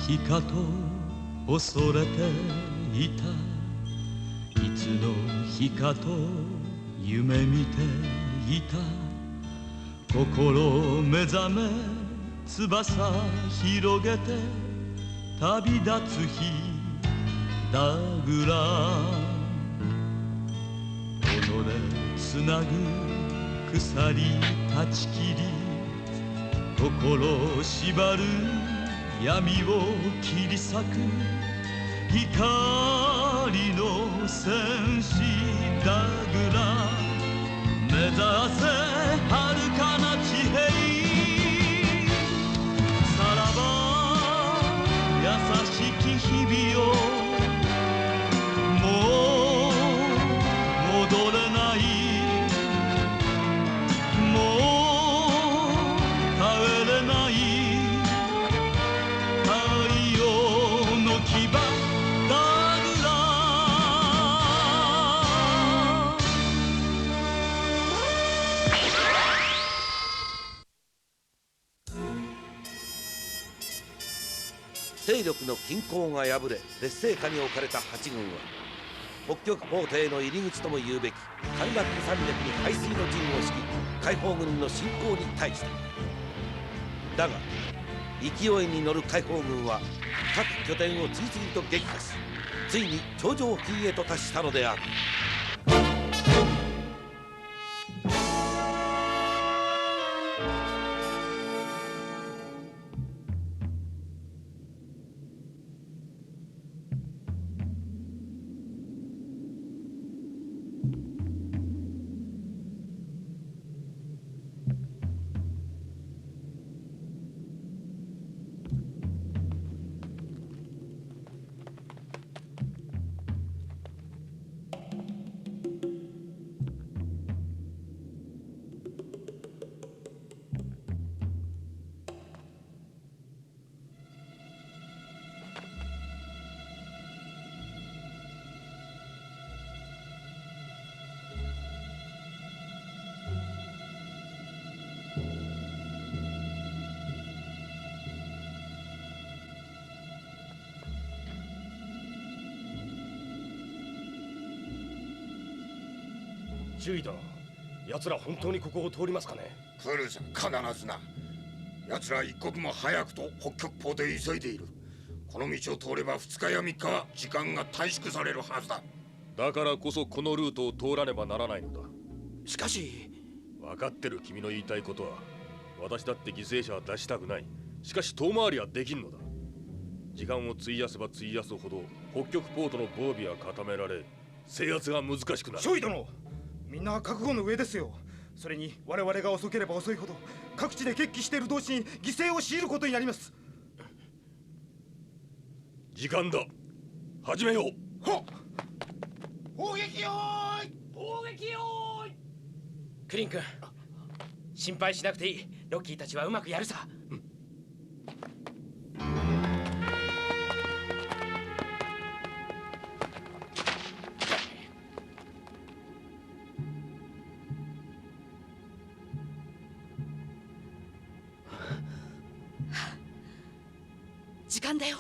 日かと恐れていた。いつの日かと夢見ていた。心目覚め翼広げて旅立つ日だぐら。己つなぐ鎖断ち切り心縛る闇を切り裂く光の戦士だぐら。目指せ遥かな地平。さらば優しき日々をもう戻れない。もう帰れない。太陽の牙だぐら。勢力の均衡が破れ劣勢下に置かれた八軍は北極ポートへの入り口ともいうべきカンガック山脈に背水の陣を敷き解放軍の侵攻に対した。だが勢いに乗る解放軍は各拠点を次々と撃破しついに頂上付近へと達したのである。注意だ。奴ら本当にここを通りますかね。来るさ、必ずな。奴ら一刻も早くと北極ポートへ急いでいる。この道を通れば2日や3日は時間が短縮されるはずだ。だからこそこのルートを通らねばならないのだ。しかし分かってる君の言いたいことは。私だって犠牲者は出したくない。しかし遠回りはできんのだ。時間を費やせば費やすほど北極ポートの防備は固められ制圧が難しくなる。少尉殿、みんな覚悟の上ですよ。それに我々が遅ければ遅いほど各地で決起している同士に犠牲を強いることになります。時間だ。始めよう。はっ。砲撃用意。砲撃用意。クリン君、心配しなくていい。ロッキーたちはうまくやるさ。時間だよ。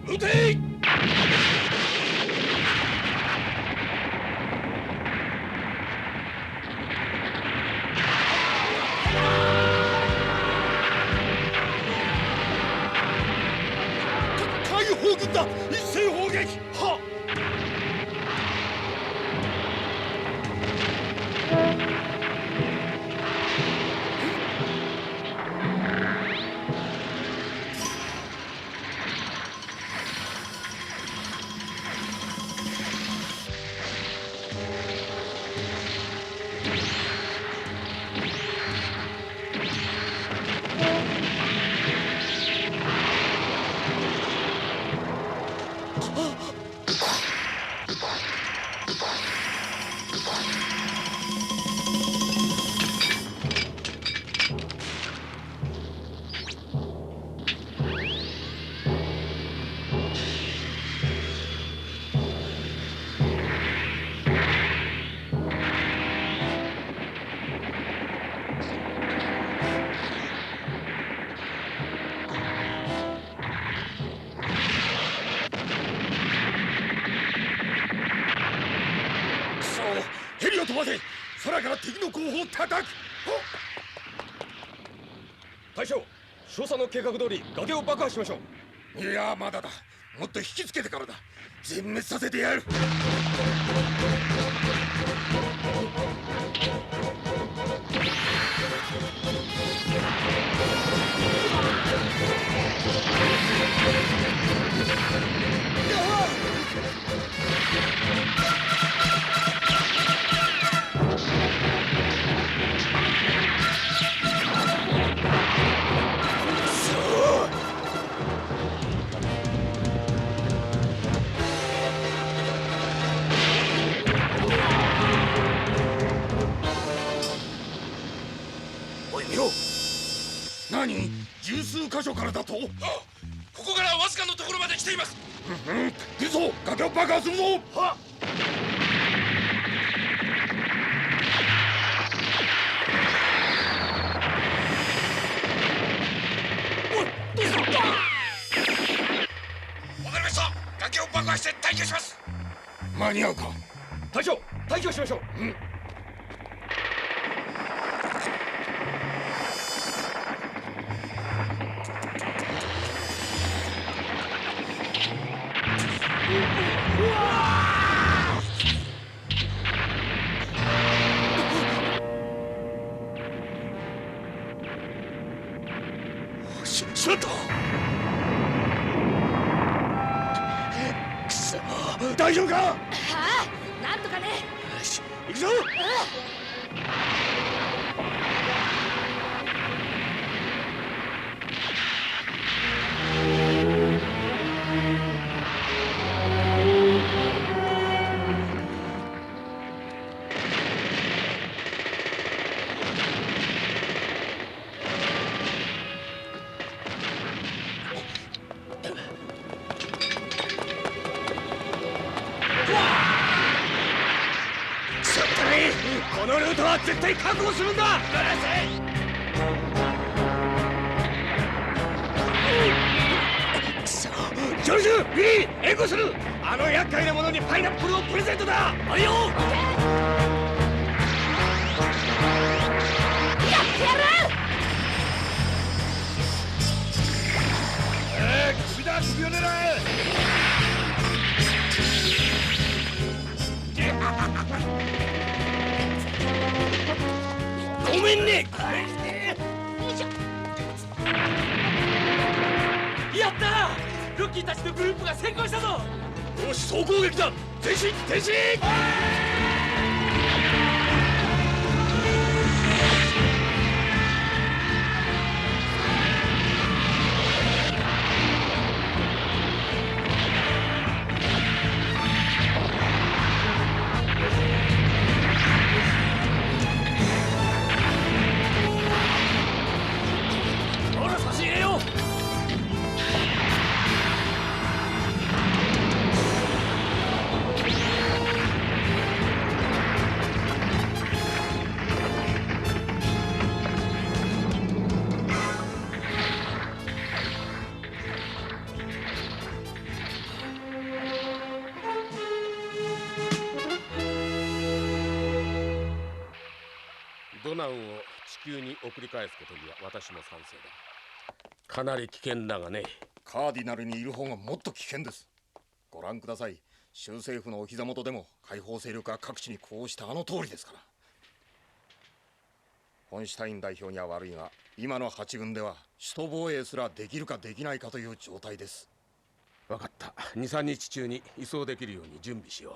撃てい。海砲軍だ。一斉砲撃。はっ。待て、空から敵の後方を叩く。大将、少佐の計画通り崖を爆破しましょう。いやまだだ、もっと引きつけてからだ。全滅させてやる。おい見ろ。何、十数箇所からだと。ここからわずかのところまで来ています。来るぞ、崖を爆破するぞ。はっ。わかりました。崖を爆破して退去します。間に合うか。大将、退去しましょう。しまった。くそ、大丈夫か。はあ、なんとかね。よし、行くぞ。このルートは絶対確保するんだ。くそ、ジョルジュ、ビリー、援護する。あの厄介なものにパイナップルをプレゼントだ。はいよ。やってやる。首だ、首を狙え。ごめんね。やったー、ロッキーたちのグループが成功したぞ。よし、総攻撃だ。前進、前進。ほら、差し入れよう。ドナウを地球に送り返すことには私も賛成だ。かなり危険だがね。カーディナルにいる方がもっと危険です。ご覧ください。州政府のお膝元でも解放勢力が各地にこうしたあの通りですから。フォンシュタイン代表には悪いが、今の8軍では首都防衛すらできるかできないかという状態です。分かった。2、3日中に移送できるように準備しよう。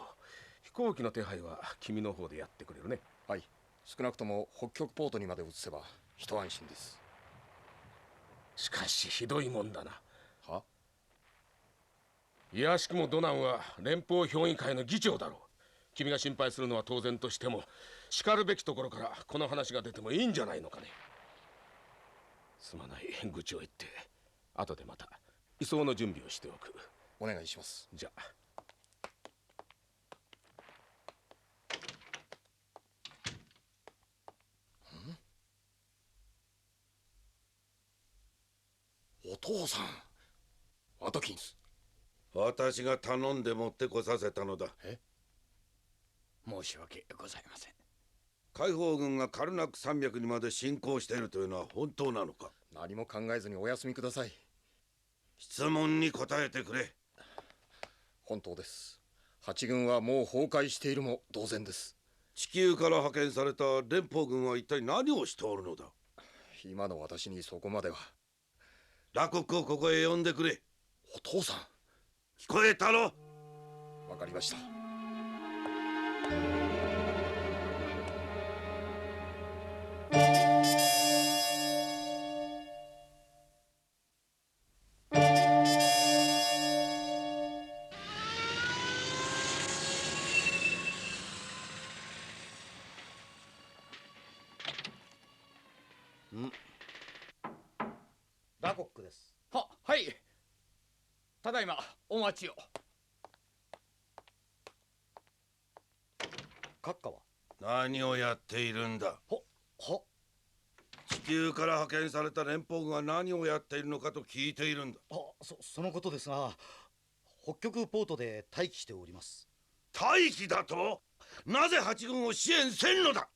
飛行機の手配は君の方でやってくれるね。はい、少なくとも北極ポートにまで移せば一安心です。しかしひどいもんだな。は？いやしくもドナンは連邦評議会の議長だろう。君が心配するのは当然としても、しかるべきところからこの話が出てもいいんじゃないのかね。すまない、愚痴を言って。後でまた移送の準備をしておく。お願いします。じゃあ。お父さん、ワトキンス。私が頼んで持ってこさせたのだ。申し訳ございません。解放軍がカルナック山脈にまで侵攻しているというのは本当なのか？何も考えずにお休みください。質問に答えてくれ。本当です。八軍はもう崩壊しているも同然です。地球から派遣された連邦軍は一体何をしておるのだ？今の私にそこまでは。ラコックをここへ呼んでくれ。お父さん。聞こえたろ？わかりました。ラコックです。はい。ただいまお待ちを。閣下は？何をやっているんだ？地球から派遣された連邦軍は何をやっているのかと聞いているんだ。そのことですが、北極ポートで待機しております。待機だと？なぜ八軍を支援せんのだ？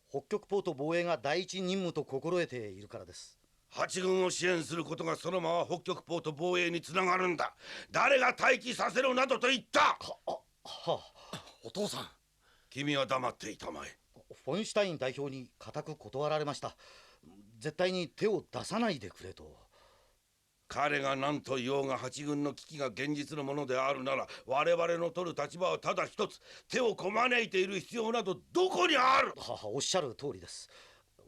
北極ポート防衛が第一任務と心得ているからです。八軍を支援することがそのまま北極ポート防衛につながるんだ。誰が待機させろなどと言った？お父さん。君は黙っていたまえ。フォンシュタイン代表に固く断られました。絶対に手を出さないでくれと。彼が何と言おうが八軍の危機が現実のものであるなら、我々の取る立場はただ一つ。手をこまねいている必要などどこにある？おっしゃる通りです。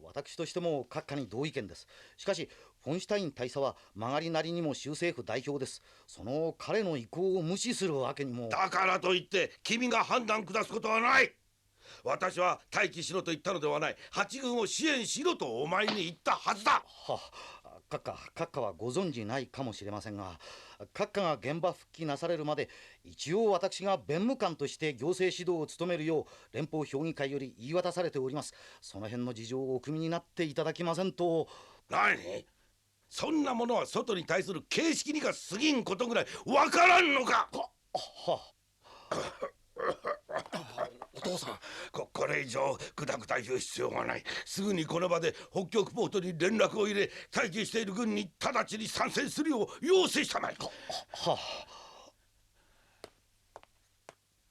私としても閣下に同意見です。しかしフォンシュタイン大佐は曲がりなりにも州政府代表です。その彼の意向を無視するわけにも。だからといって君が判断下すことはない。私は待機しろと言ったのではない。八軍を支援しろとお前に言ったはずだ。閣下はご存じないかもしれませんが、閣下が現場復帰なされるまで一応私が弁務官として行政指導を務めるよう連邦評議会より言い渡されております。その辺の事情をお汲みになっていただきませんと。何？そんなものは外に対する形式にが過ぎんことぐらいわからんのか？お父さん。これ以上グダグダ言う必要はない。すぐにこの場で北極ポートに連絡を入れ、待機している軍に直ちに参戦するよう要請したまえ。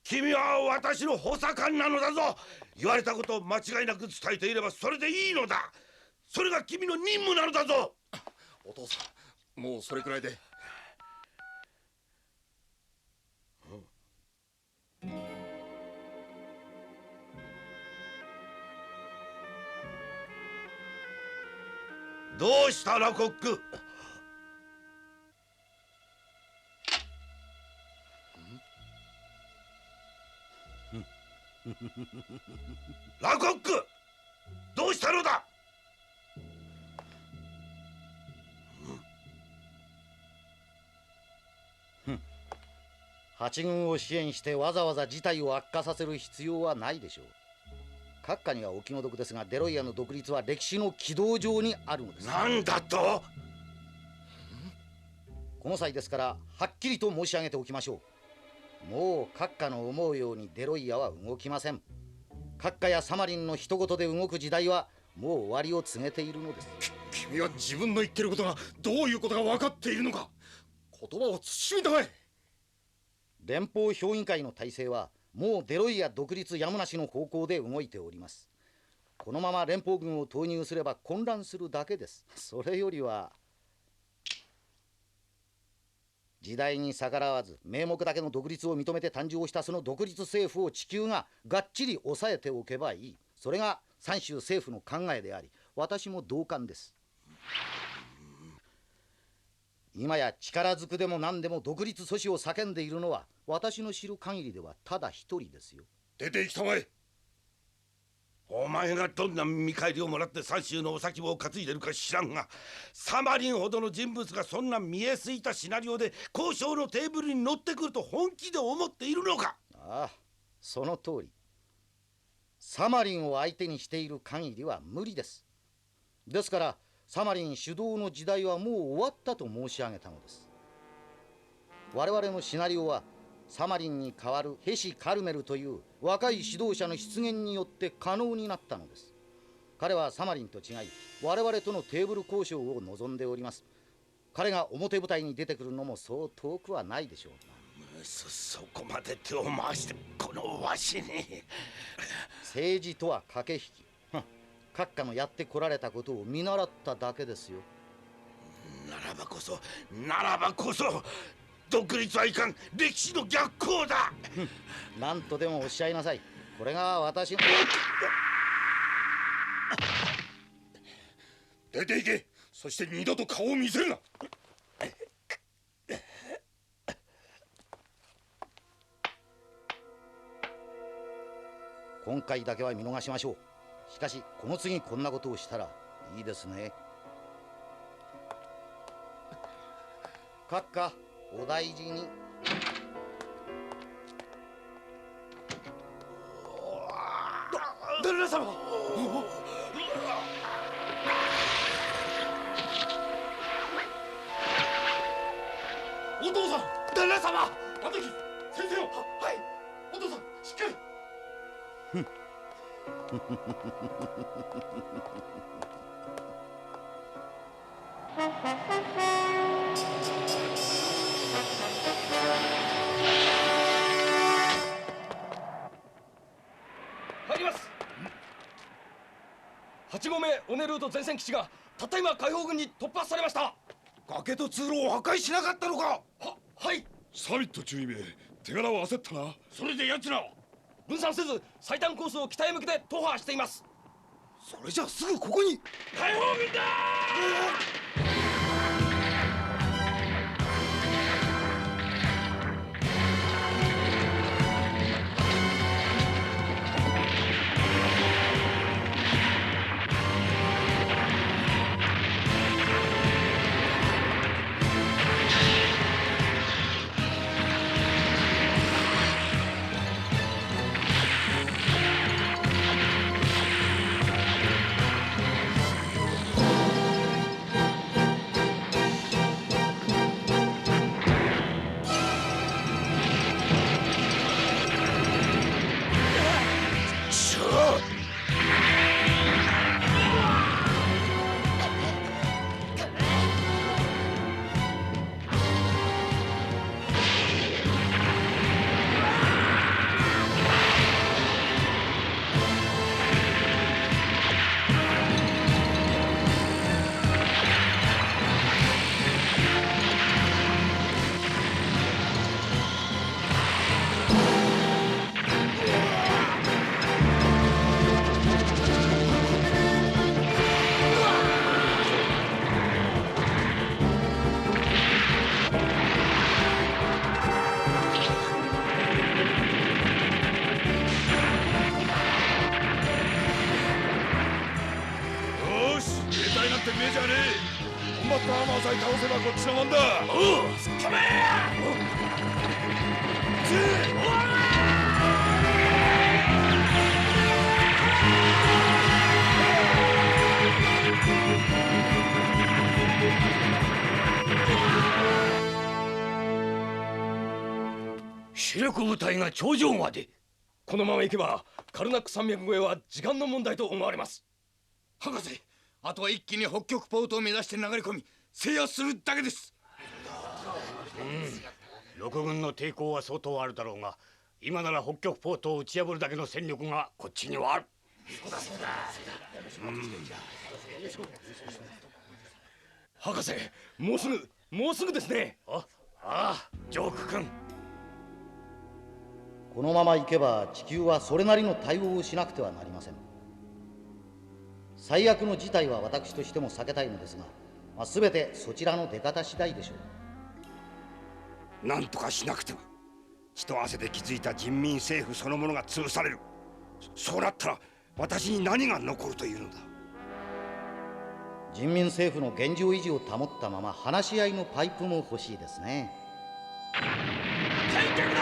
君は私の補佐官なのだぞ。言われたことを間違いなく伝えていればそれでいいのだ。それが君の任務なのだぞ。お父さん、もうそれくらいで。どうしたラコック？ラコック、どうしたのだ？八軍を支援してわざわざ事態を悪化させる必要はないでしょう。閣下にはお気の毒ですが、デロイヤの独立は歴史の軌道上にあるのです。なんだと？この際ですからはっきりと申し上げておきましょう。もう閣下の思うようにデロイヤは動きません。閣下やサマリンの一言で動く時代はもう終わりを告げているのです。君は自分の言ってることがどういうことが分かっているのか。言葉を慎みたまえ。連邦評議会の体制はもうデロイヤ独立やむなしの方向で動いております。このまま連邦軍を投入すれば混乱するだけです。それよりは時代に逆らわず名目だけの独立を認めて誕生したその独立政府を地球ががっちり抑えておけばいい。それが三州政府の考えであり、私も同感です。今や力ずくでも何でも独立阻止を叫んでいるのは私の知る限りではただ一人ですよ。出て行きたまえ。お前がどんな見返りをもらって三州のお先を担いでるか知らんが、サマリンほどの人物がそんな見えすいたシナリオで交渉のテーブルに乗ってくると本気で思っているのか？ああ、その通り。サマリンを相手にしている限りは無理です。ですからサマリン主導の時代はもう終わったと申し上げたのです。我々のシナリオはサマリンに代わるヘシ・カルメルという若い指導者の出現によって可能になったのです。彼はサマリンと違い我々とのテーブル交渉を望んでおります。彼が表舞台に出てくるのもそう遠くはないでしょう。そこまで手を回してこのわしに。政治とは駆け引き。閣下のやってこられたことを見習っただけですよ。ならばこそ独立はいかん、歴史の逆行だ。何とでもおっしゃいなさい。これが私の。出て行け。そして二度と顔を見せるな。今回だけは見逃しましょう。しかしこの次こんなことをしたらいいですね。閣下、お大事に。旦那様。お父さん、旦那様。あの時先生を。はい、お父さんしっかり。入ります。8号目オネルート前線基地がたった今解放軍に突破されました。崖と通路を破壊しなかったのか。はい。サミット中尉め、手柄を焦ったな。それで奴らを分散せず最短コースを北へ向けて踏破しています。それじゃすぐここに。解放軍だコンバットアーマーさえ倒せばこっちのもんだ。おう、止め主力部隊が頂上まで。このまま行けばカルナック山脈越えは時間の問題と思われます。博士、あとは一気に北極ポートを目指して流れ込み制圧するだけです。陸軍の抵抗は相当あるだろうが、今なら北極ポートを打ち破るだけの戦力がこっちにはある。博士、もうすぐですね。ああ、ジョーク君。このまま行けば地球はそれなりの対応をしなくてはなりません。最悪の事態は私としても避けたいのですが、全てそちらの出方次第でしょう。なんとかしなくては。血と汗で築いた人民政府そのものが潰される。そうなったら私に何が残るというのだ。人民政府の現状維持を保ったまま話し合いのパイプも欲しいですね。退却だ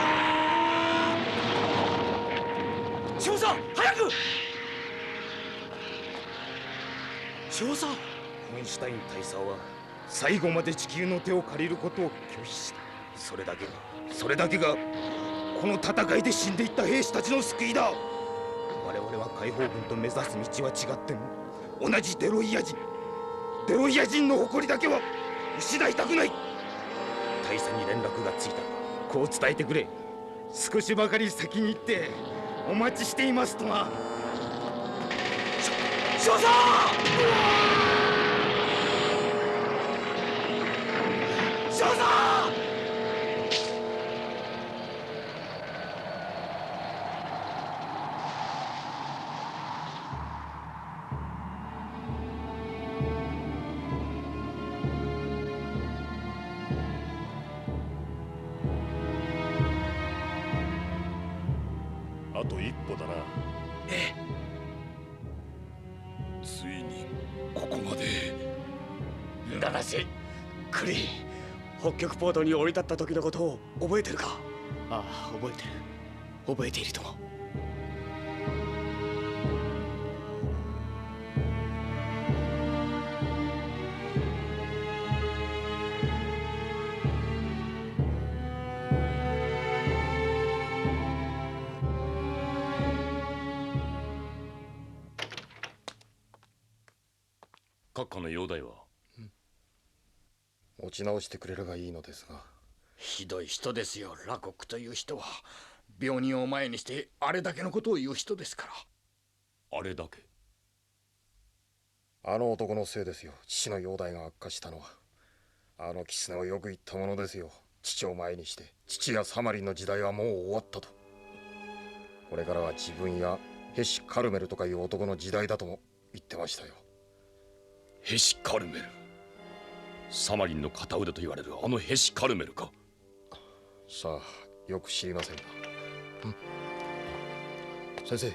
ー！少佐、早く！少佐、ホンシュタイン大佐は最後まで地球の手を借りることを拒否した。それだけがこの戦いで死んでいった兵士たちの救いだ。我々は解放軍と目指す道は違っても同じデロイヤ人の誇りだけは失いたくない。大佐に連絡がついた。こう伝えてくれ。少しばかり先に行ってお待ちしていますとな。少佐！少佐！あと一歩だな。ええ。ついにここまで。七瀬、クリー、北極ポートに降り立った時のことを覚えてるか？ああ、覚えてる。覚えているとも。閣下の容体は？持ち直してくれればいいのですが。ひどい人ですよ、ラコックという人は。病人を前にしてあれだけのことを言う人ですから。あれだけ？あの男のせいですよ、父の容体が悪化したのは。あの狐をよく言ったものですよ。父を前にして父やサマリンの時代はもう終わったと。これからは自分やヘシ・カルメルとかいう男の時代だとも言ってましたよ。ヘシ・カルメル、サマリンの片腕と言われるあのヘシ・カルメルか？さあ、よく知りませんが。先生。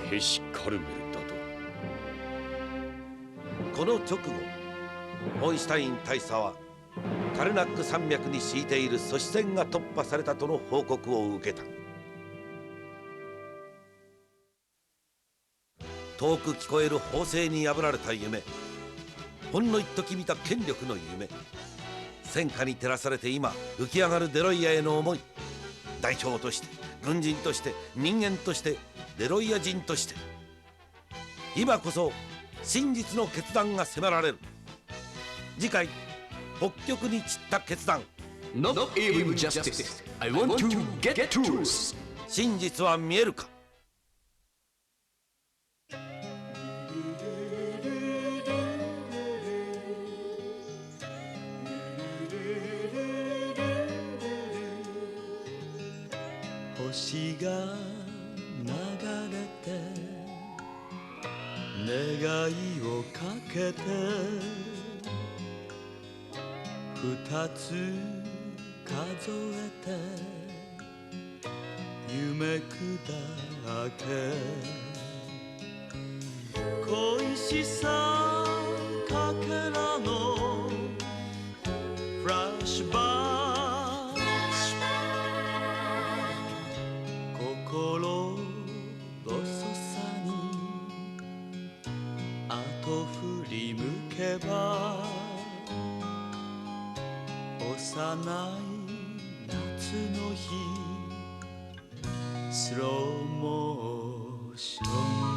ヘシ・カルメルだと。この直後、ホンシュタイン大佐はカルナック山脈に敷いている阻止線が突破されたとの報告を受けた。遠く聞こえる砲声に破られた夢、ほんの一時見た権力の夢、戦火に照らされて今浮き上がるデロイヤへの思い、代表として軍人として人間としてデロイヤ人として、今こそ真実の決断が迫られる。次回、北極に散った決断。 Not even justice. I want to get truth. 真実は見えるか。星が流れて願いをかけて二つ数えて夢砕け恋しさかけらのフラッシュバック、心細さにあと振り向けば幼い夏の日スローモーション